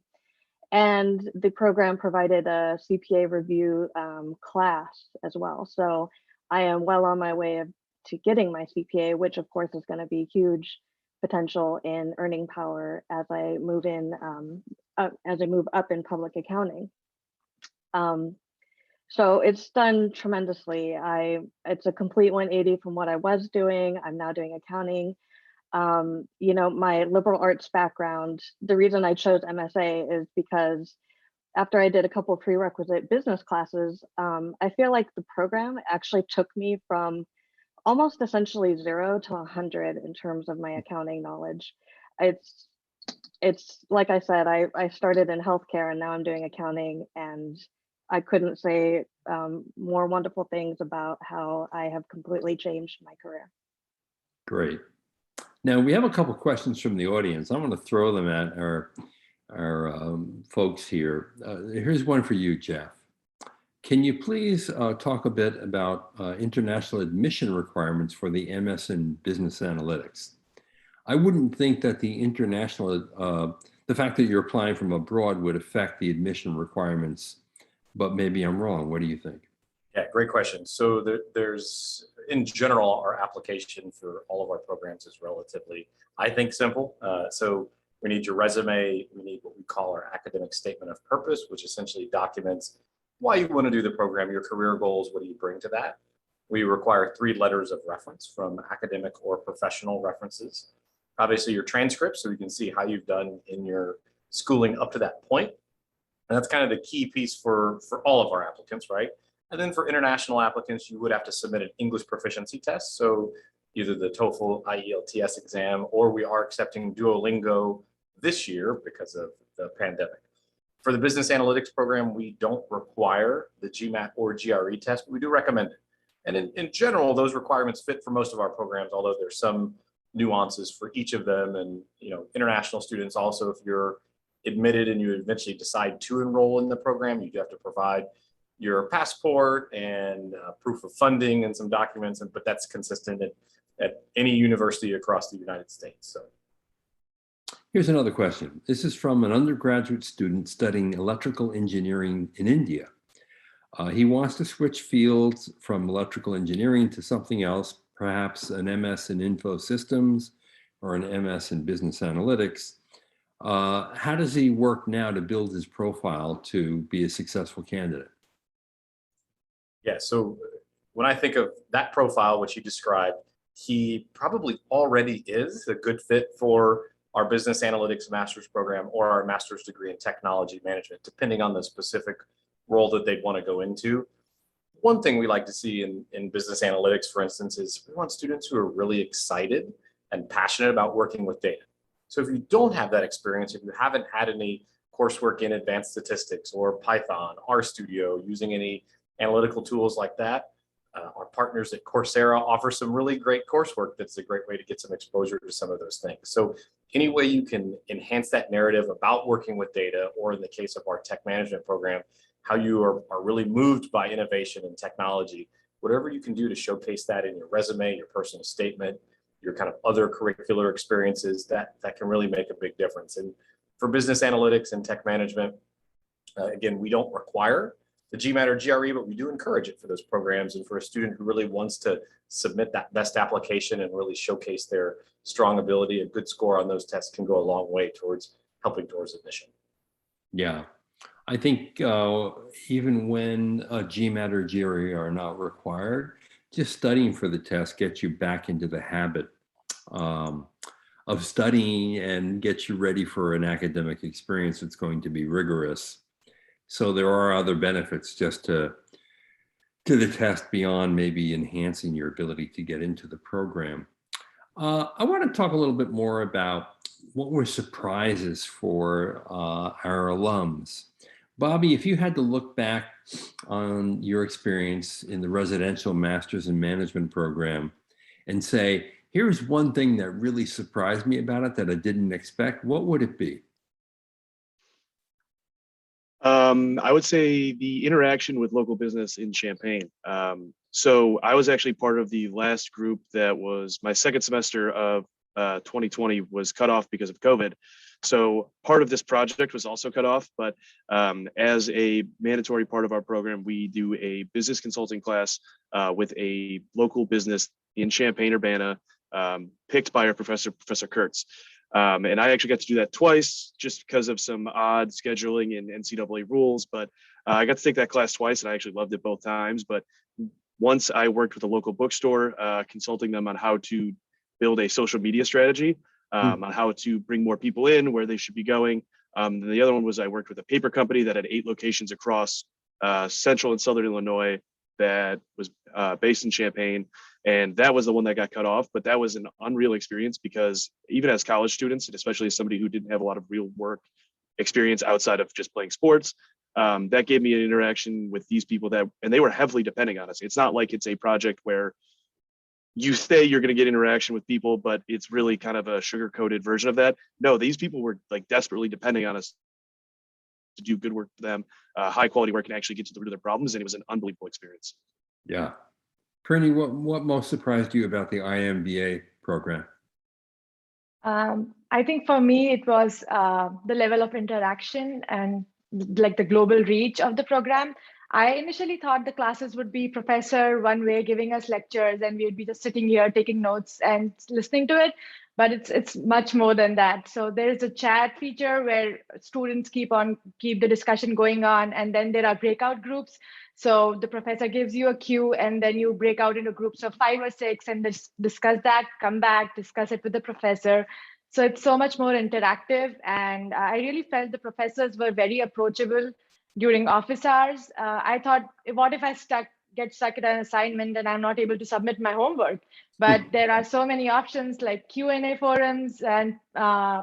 [SPEAKER 6] And the program provided a CPA review class as well. So I am well on my way to getting my CPA, which of course is going to be huge potential in earning power as I move up in public accounting. So it's done tremendously. It's a complete 180 from what I was doing. I'm now doing accounting. You know, my liberal arts background, the reason I chose MSA is because after I did a couple of prerequisite business classes, I feel like the program actually took me from almost essentially 0 to 100 in terms of my accounting knowledge. It's like I said, I started in healthcare and now I'm doing accounting, and I couldn't say more wonderful things about how I have completely changed my career.
[SPEAKER 1] Great. Now we have a couple questions from the audience. I'm going to throw them at our folks here. Here's one for you, Jeff. Can you please talk a bit about international admission requirements for the MS in Business Analytics? I wouldn't think that the fact that you're applying from abroad would affect the admission requirements, but maybe I'm wrong. What do you think?
[SPEAKER 2] Yeah, great question. So there's, in general, our application for all of our programs is relatively, I think, simple. So we need your resume. We need what we call our academic statement of purpose, which essentially documents why you want to do the program, your career goals, what do you bring to that. We require 3 letters of reference from academic or professional references. Obviously your transcript, so we can see how you've done in your schooling up to that point. And that's kind of the key piece for all of our applicants, right? And then for international applicants, you would have to submit an English proficiency test. So either the TOEFL IELTS exam, or we are accepting Duolingo this year because of the pandemic. For the business analytics program, we don't require the GMAT or GRE test, but we do recommend it. And in general, those requirements fit for most of our programs, although there's some nuances for each of them. And international students also, if you're admitted and you eventually decide to enroll in the program, you do have to provide your passport and proof of funding and some documents, but that's consistent at any university across the United States. So.
[SPEAKER 1] Here's another question. This is from an undergraduate student studying electrical engineering in India. He wants to switch fields from electrical engineering to something else, perhaps an MS in info systems or an MS in business analytics. How does he work now to build his profile to be a successful candidate?
[SPEAKER 2] Yeah, so when I think of that profile, which you described, he probably already is a good fit for our business analytics master's program or our master's degree in technology management, depending on the specific role that they want to go into. One thing we like to see in business analytics, for instance, is we want students who are really excited and passionate about working with data. So if you don't have that experience, if you haven't had any coursework in advanced statistics or Python, RStudio, using any analytical tools like that, our partners at Coursera offer some really great coursework that's a great way to get some exposure to some of those things. So any way you can enhance that narrative about working with data, or in the case of our tech management program, how you are really moved by innovation and technology, whatever you can do to showcase that in your resume, your personal statement, your kind of other curricular experiences, that can really make a big difference. And for business analytics and tech management, again, we don't require the GMAT or GRE, but we do encourage it for those programs. And for a student who really wants to submit that best application and really showcase their strong ability, a good score on those tests can go a long way towards helping towards admission.
[SPEAKER 1] Yeah, I think even when a GMAT or GRE are not required, just studying for the test gets you back into the habit of studying and gets you ready for an academic experience that's going to be rigorous. So there are other benefits just to the test beyond maybe enhancing your ability to get into the program. I want to talk a little bit more about what were surprises for our alums. Bobby, if you had to look back on your experience in the residential master's in management program and say, here's one thing that really surprised me about it that I didn't expect, what would it be?
[SPEAKER 4] I would say the interaction with local business in Champaign. So I was actually part of the last group that was my second semester of 2020 was cut off because of COVID. So part of this project was also cut off, but as a mandatory part of our program, we do a business consulting class with a local business in Champaign-Urbana, picked by our professor, Professor Kurtz. And I actually got to do that twice just because of some odd scheduling and NCAA rules, but I got to take that class twice and I actually loved it both times. But once I worked with a local bookstore, consulting them on how to build a social media strategy, on how to bring more people in, where they should be going. The other one was I worked with a paper company that had 8 locations across central and southern Illinois that was based in Champaign. And that was the one that got cut off, but that was an unreal experience because even as college students, and especially as somebody who didn't have a lot of real work experience outside of just playing sports, that gave me an interaction with these people and they were heavily depending on us. It's not like it's a project where you say you're going to get interaction with people, but it's really kind of a sugar-coated version of that. No, these people were like desperately depending on us to do good work for them, high quality work, and actually get to the root of their problems. And it was an unbelievable experience.
[SPEAKER 1] Yeah. Preeti, what most surprised you about the IMBA program?
[SPEAKER 5] I think for me, it was the level of interaction and like the global reach of the program. I initially thought the classes would be professor one way giving us lectures and we would be just sitting here taking notes and listening to it, but it's much more than that. So there is a chat feature where students keep the discussion going on, and then there are breakout groups. So the professor gives you a cue and then you break out into groups of 5 or 6 and discuss that, come back, discuss it with the professor. So it's so much more interactive, and I really felt the professors were very approachable during office hours. I thought, what if I get stuck at an assignment and I'm not able to submit my homework? But there are so many options like Q&A forums, and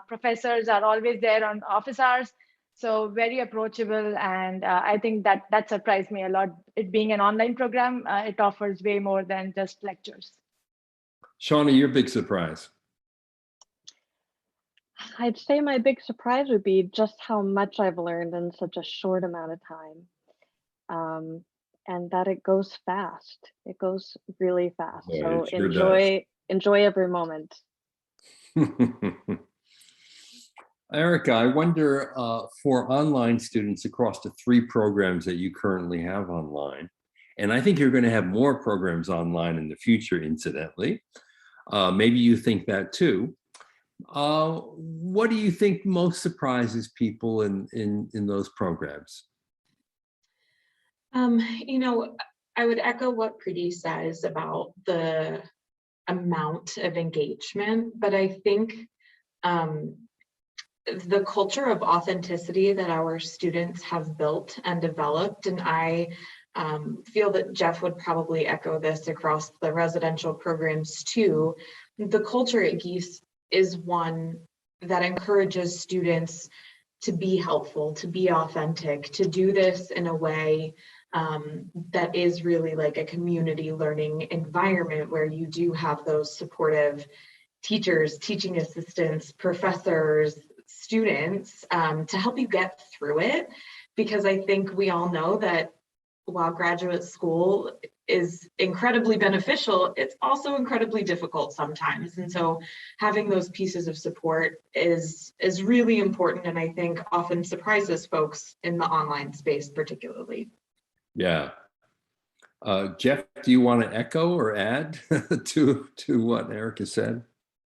[SPEAKER 5] professors are always there on office hours. So very approachable, and I think that surprised me a lot. It being an online program, it offers way more than just lectures.
[SPEAKER 1] Shawna, your big surprise?
[SPEAKER 6] I'd say my big surprise would be just how much I've learned in such a short amount of time. And that it goes fast. It goes really fast.
[SPEAKER 1] Yeah,
[SPEAKER 6] so
[SPEAKER 1] it sure
[SPEAKER 6] enjoy every moment.
[SPEAKER 1] Erica, I wonder for online students across the 3 programs that you currently have online, and I think you're going to have more programs online in the future, incidentally. Maybe you think that too. What do you think most surprises people in those programs?
[SPEAKER 3] You know, I would echo what Preeti says about the amount of engagement, but I think the culture of authenticity that our students have built and developed, and I feel that Jeff would probably echo this across the residential programs too, the culture at Gies is one that encourages students to be helpful, to be authentic, to do this in a way that is really like a community learning environment where you do have those supportive teachers, teaching assistants, professors, students to help you get through it. Because I think we all know that while graduate school is incredibly beneficial, it's also incredibly difficult sometimes. And so having those pieces of support is really important, and I think often surprises folks in the online space particularly.
[SPEAKER 1] Yeah. Jeff, do you want to echo or add to what Erica said?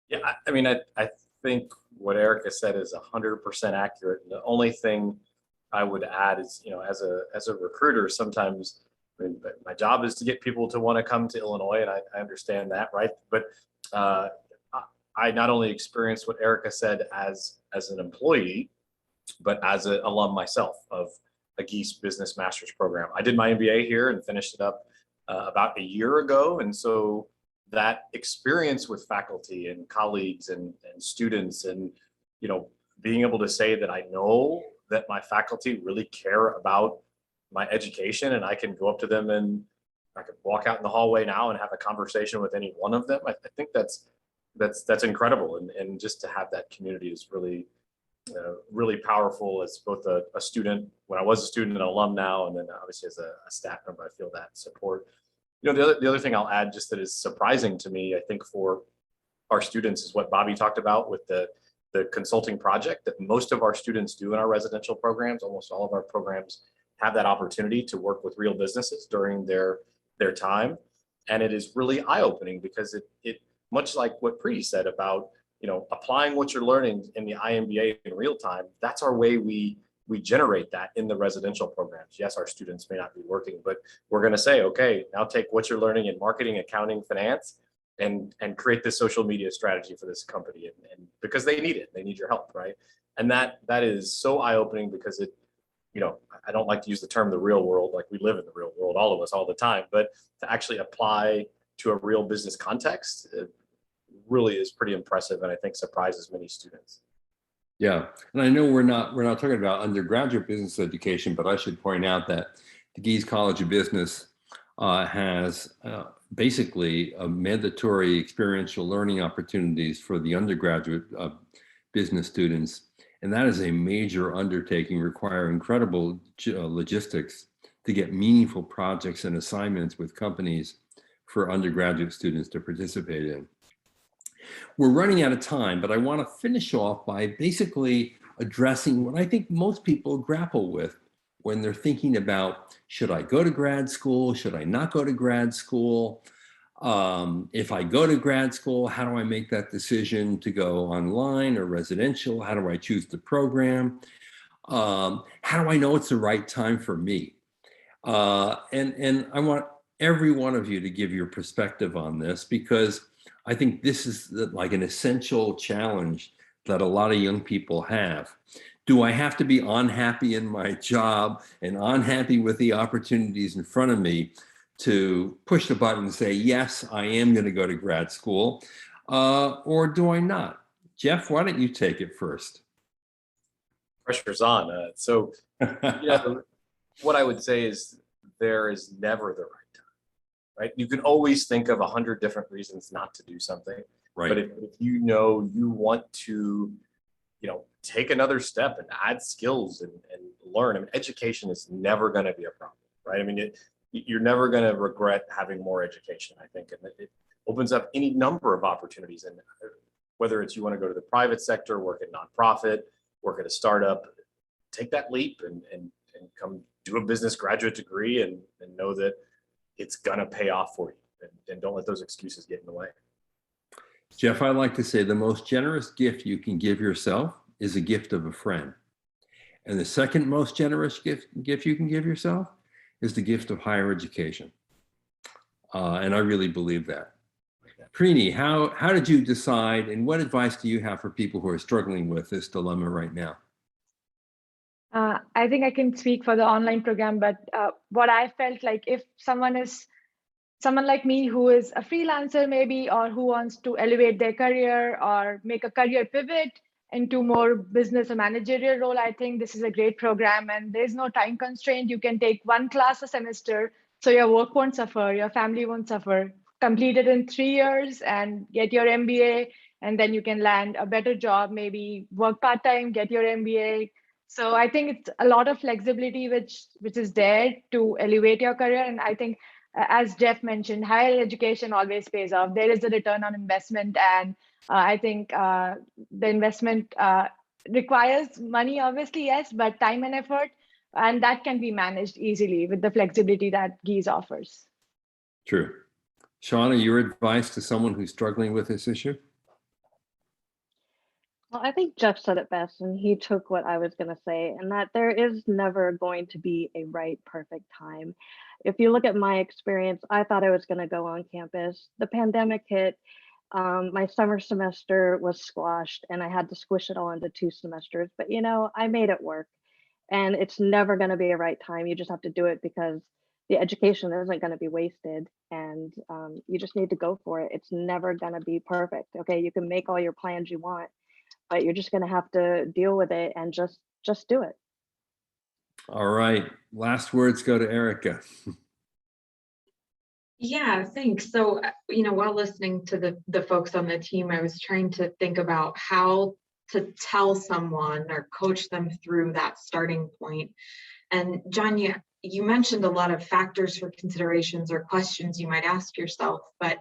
[SPEAKER 2] Yeah, I mean, I think what Erica said is 100% accurate. The only thing I would add is, you know, as a recruiter, sometimes, I mean, my job is to get people to want to come to Illinois, and I understand that, right? But I not only experienced what Erica said as an employee, but as an alum myself of a Gies Business Master's program. I did my MBA here and finished it up about a year ago, and so that experience with faculty and colleagues and students, and being able to say that I know that my faculty really care about my education, and I can go up to them and I could walk out in the hallway now and have a conversation with any one of them. I think that's incredible, and just to have that community is really really powerful as both a student when I was a student, and an alum now, and then obviously as a staff member. I feel that support. The other thing I'll add, just that is surprising to me, I think, for our students, is what Bobby talked about with the consulting project that most of our students do in our residential programs. Almost all of our programs have that opportunity to work with real businesses during their time. And it is really eye-opening, because it much like what Preeti said about applying what you're learning in the IMBA in real time. That's our way we generate that in the residential programs. Yes, our students may not be working, but we're going to say, okay, now take what you're learning in marketing, accounting, finance, and create this social media strategy for this company, and because they need it, they need your help, right? And that is so eye-opening, because it, I don't like to use the term the real world, like we live in the real world, all of us, all the time, but to actually apply to a real business context, it really is pretty impressive, and I think surprises many students.
[SPEAKER 1] Yeah, and I know we're not talking about undergraduate business education, but I should point out that the Gies College of Business has basically a mandatory experiential learning opportunities for the undergraduate business students. And that is a major undertaking requiring incredible logistics to get meaningful projects and assignments with companies for undergraduate students to participate in. We're running out of time, but I want to finish off by basically addressing what I think most people grapple with when they're thinking about, should I go to grad school? Should I not go to grad school? If I go to grad school, how do I make that decision to go online or residential? How do I choose the program? How do I know it's the right time for me? And I want every one of you to give your perspective on this, because I think this is like an essential challenge that a lot of young people have. Do I have to be unhappy in my job and unhappy with the opportunities in front of me to push the button and say, yes, I am going to go to grad school, or do I not? Jeff, why don't you take it first?
[SPEAKER 2] Pressure's on. What I would say is there is never the right time, right? You can always think of 100 different reasons not to do something,
[SPEAKER 1] Right.
[SPEAKER 2] But if you want to, take another step and add skills and learn, I mean, education is never going to be a problem, right? I mean, you're never going to regret having more education, I think, and it opens up any number of opportunities. And whether it's you want to go to the private sector, work at nonprofit, work at a startup, take that leap and come do a business graduate degree and know that it's going to pay off for you, and don't let those excuses get in the way.
[SPEAKER 1] Jeff, I like to say the most generous gift you can give yourself is a gift of a friend. And the second most generous gift you can give yourself is the gift of higher education. And I really believe that. Preeti, how did you decide, and what advice do you have for people who are struggling with this dilemma right now?
[SPEAKER 5] I think I can speak for the online program, but what I felt like, if someone like me who is a freelancer maybe, or who wants to elevate their career or make a career pivot into more business or managerial role, I think this is a great program, and there's no time constraint. You can take one class a semester, so your work won't suffer, your family won't suffer. Complete it in 3 years and get your MBA, and then you can land a better job, maybe work part-time, get your MBA. So I think it's a lot of flexibility which is there to elevate your career. And I think, as Jeff mentioned, higher education always pays off. There is a return on investment, and I think the investment requires money, obviously, yes, but time and effort, and that can be managed easily with the flexibility that Gies offers.
[SPEAKER 1] True. Shawna, your advice to someone who's struggling with this issue?
[SPEAKER 6] Well, I think Jeff said it best, and he took what I was going to say, and that there is never going to be a right, perfect time. If you look at my experience, I thought I was going to go on campus. The pandemic hit. My summer semester was squashed, and I had to squish it all into 2 semesters. But, I made it work. And it's never going to be a right time. You just have to do it because the education isn't going to be wasted, and you just need to go for it. It's never going to be perfect. Okay, you can make all your plans you want, but you're just going to have to deal with it and just do it.
[SPEAKER 1] All right. Last words go to Erica.
[SPEAKER 3] Yeah, thanks. So, while listening to the folks on the team, I was trying to think about how to tell someone or coach them through that starting point. And John, you mentioned a lot of factors for considerations or questions you might ask yourself, but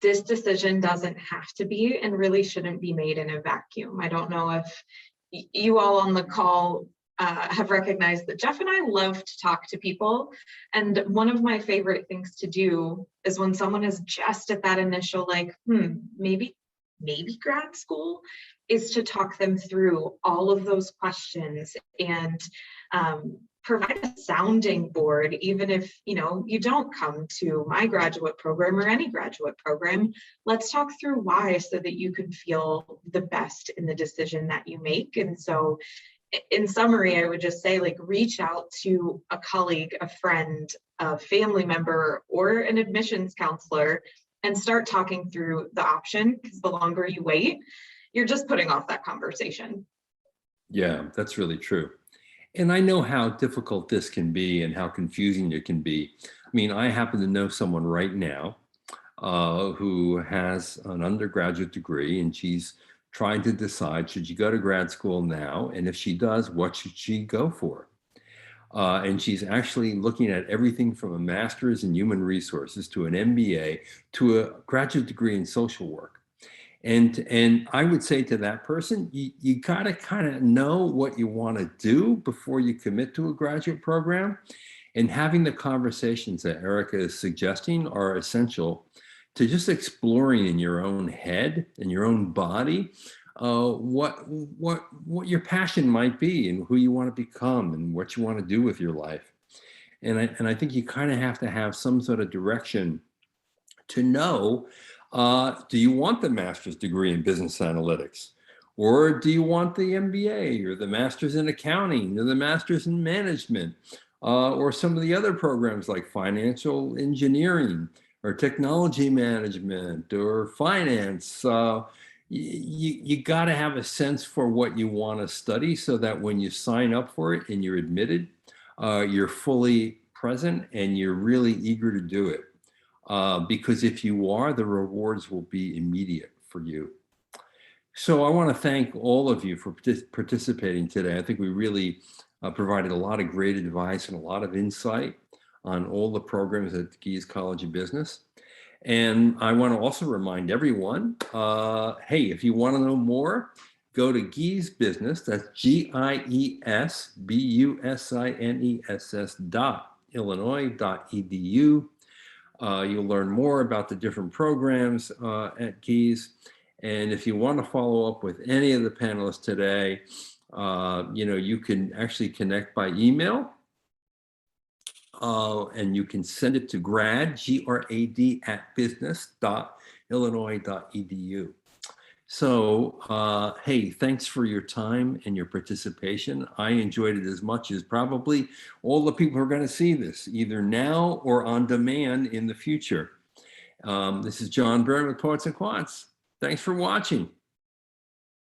[SPEAKER 3] this decision doesn't have to be and really shouldn't be made in a vacuum. I don't know if you all on the call have recognized that Jeff and I love to talk to people. And one of my favorite things to do is when someone is just at that initial, like, maybe grad school, is to talk them through all of those questions and provide a sounding board, even if you don't come to my graduate program or any graduate program. Let's talk through why, so that you can feel the best in the decision that you make. And so in summary, I would just say, like, reach out to a colleague, a friend, a family member, or an admissions counselor and start talking through the option, because the longer you wait, you're just putting off that conversation.
[SPEAKER 1] Yeah, that's really true. And I know how difficult this can be and how confusing it can be. I mean, I happen to know someone right now who has an undergraduate degree, and she's trying to decide, should she go to grad school now? And if she does, what should she go for? And she's actually looking at everything from a master's in human resources to an MBA to a graduate degree in social work. And I would say to that person, you gotta kind of know what you want to do before you commit to a graduate program. And having the conversations that Erica is suggesting are essential to just exploring in your own head and your own body what your passion might be and who you want to become and what you want to do with your life. And I think you kind of have to have some sort of direction to know, do you want the master's degree in business analytics? Or do you want the MBA or the master's in accounting or the master's in management? Or some of the other programs like financial engineering or technology management or finance. You got to have a sense for what you want to study so that when you sign up for it and you're admitted, you're fully present and you're really eager to do it. Because if you are, the rewards will be immediate for you. So I want to thank all of you for participating today. I think we really provided a lot of great advice and a lot of insight on all the programs at the Gies College of Business. And I want to also remind everyone, hey, if you want to know more, go to Gies Business, that's GIESBUSINESS.illinois.edu. You'll learn more about the different programs at Gies. And if you want to follow up with any of the panelists today, you can actually connect by email. And you can send it to grad, GRAD, at business.illinois.edu. So, hey, thanks for your time and your participation. I enjoyed it as much as probably all the people who are going to see this, either now or on demand in the future. This is John Byrne with Poets and Quants. Thanks for watching.